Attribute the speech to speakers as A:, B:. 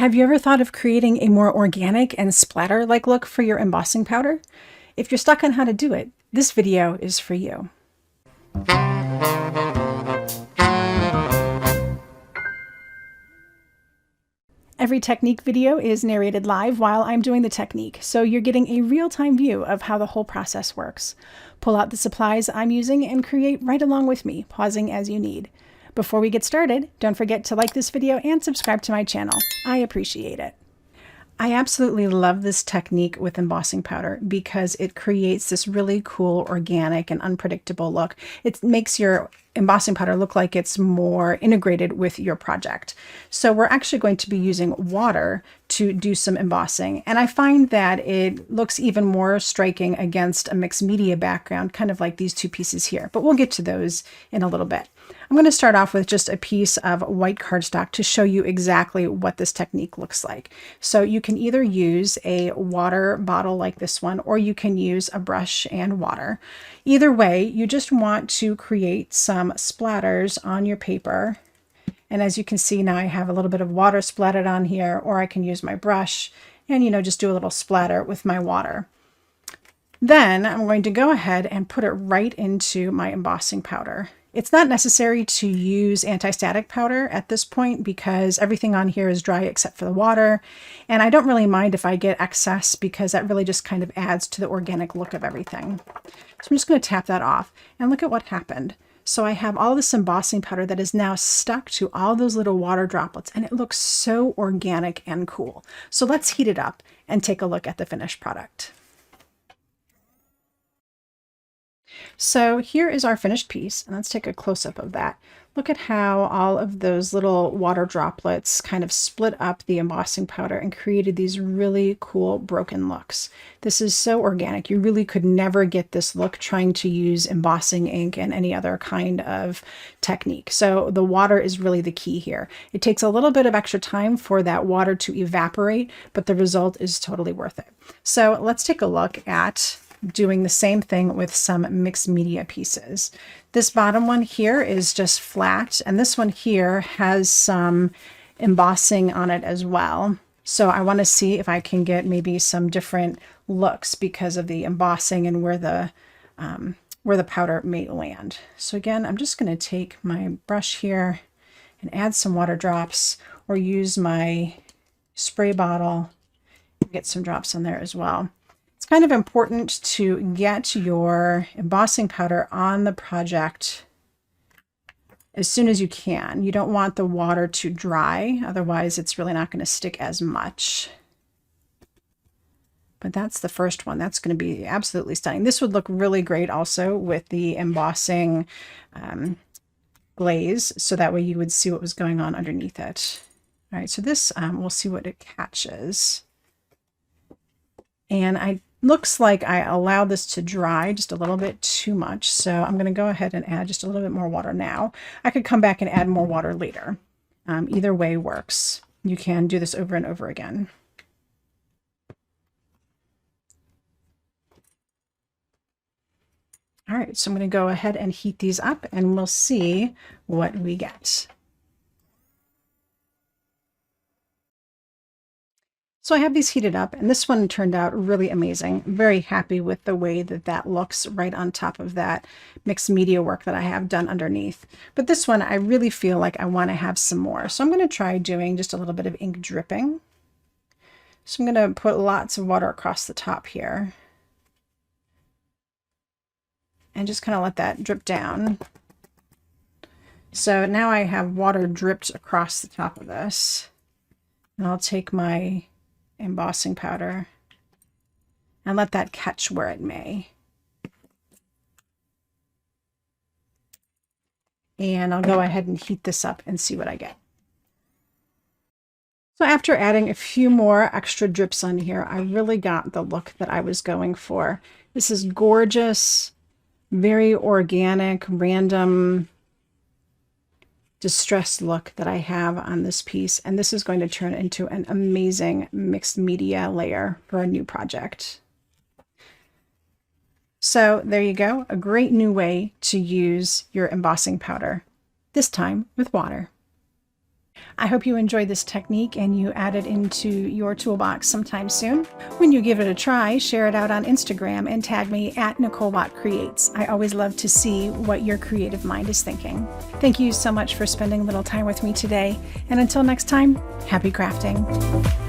A: Have you ever thought of creating a more organic and splatter-like look for your embossing powder? If you're stuck on how to do it, this video is for you. Every technique video is narrated live while I'm doing the technique, so you're getting a real-time view of how the whole process works. Pull out the supplies I'm using and create right along with me, pausing as you need. Before we get started, don't forget to like this video and subscribe to my channel. I appreciate it. I absolutely love this technique with embossing powder because it creates this really cool, organic, and unpredictable look. It makes your embossing powder look like it's more integrated with your project. So we're actually going to be using water to do some embossing. And I find that it looks even more striking against a mixed media background, kind of like these two pieces here. But we'll get to those in a little bit. I'm going to start off with just a piece of white cardstock to show you exactly what this technique looks like. So you can either use a water bottle like this one, or you can use a brush and water. Either way, you just want to create some splatters on your paper. And as you can see now, I have a little bit of water splattered on here, or I can use my brush and, just do a little splatter with my water. Then I'm going to go ahead and put it right into my embossing powder. It's not necessary to use anti-static powder at this point because everything on here is dry except for the water. And I don't really mind if I get excess because that really just kind of adds to the organic look of everything. So I'm just going to tap that off and look at what happened. So I have all this embossing powder that is now stuck to all those little water droplets, and it looks so organic and cool. So let's heat it up and take a look at the finished product. So here is our finished piece, and let's take a close-up of that. Look at how all of those little water droplets kind of split up the embossing powder and created these really cool broken looks. This is so organic. You really could never get this look trying to use embossing ink and any other kind of technique. So the water is really the key here. It takes a little bit of extra time for that water to evaporate, but the result is totally worth it. So let's take a look at doing the same thing with some mixed media pieces. This bottom one here is just flat, and this one here has some embossing on it as well. So I want to see if I can get maybe some different looks because of the embossing and where the powder may land. So again, I'm just going to take my brush here and add some water drops, or use my spray bottle and get some drops on there as well. It's kind of important to get your embossing powder on the project as soon as you can. You don't want the water to dry, otherwise it's really not going to stick as much. But that's the first one. That's going to be absolutely stunning. This would look really great also with the embossing glaze, so that way you would see what was going on underneath it. All right, so this, we'll see what it catches. And looks like I allowed this to dry just a little bit too much, so I'm going to go ahead and add just a little bit more water now. I could come back and add more water later. Either way works. You can do this over and over again. All right, so I'm going to go ahead and heat these up, and we'll see what we get. So I have these heated up, and this one turned out really amazing. Very happy with the way that that looks right on top of that mixed media work that I have done underneath. But this one, I really feel like I want to have some more. So I'm going to try doing just a little bit of ink dripping. So I'm going to put lots of water across the top here. And just kind of let that drip down. So now I have water dripped across the top of this. And I'll take my embossing powder and let that catch where it may. And I'll go ahead and heat this up and see what I get. So after adding a few more extra drips on here, I really got the look that I was going for. This is gorgeous, very organic, random, distressed look that I have on this piece, and this is going to turn into an amazing mixed media layer for a new project. So there you go, a great new way to use your embossing powder, this time with water. I hope you enjoyed this technique and you add it into your toolbox sometime soon. When you give it a try, share it out on Instagram and tag me at NicoleWatt I always love to see what your creative mind is thinking. Thank you so much for spending a little time with me today, and until next time, happy crafting.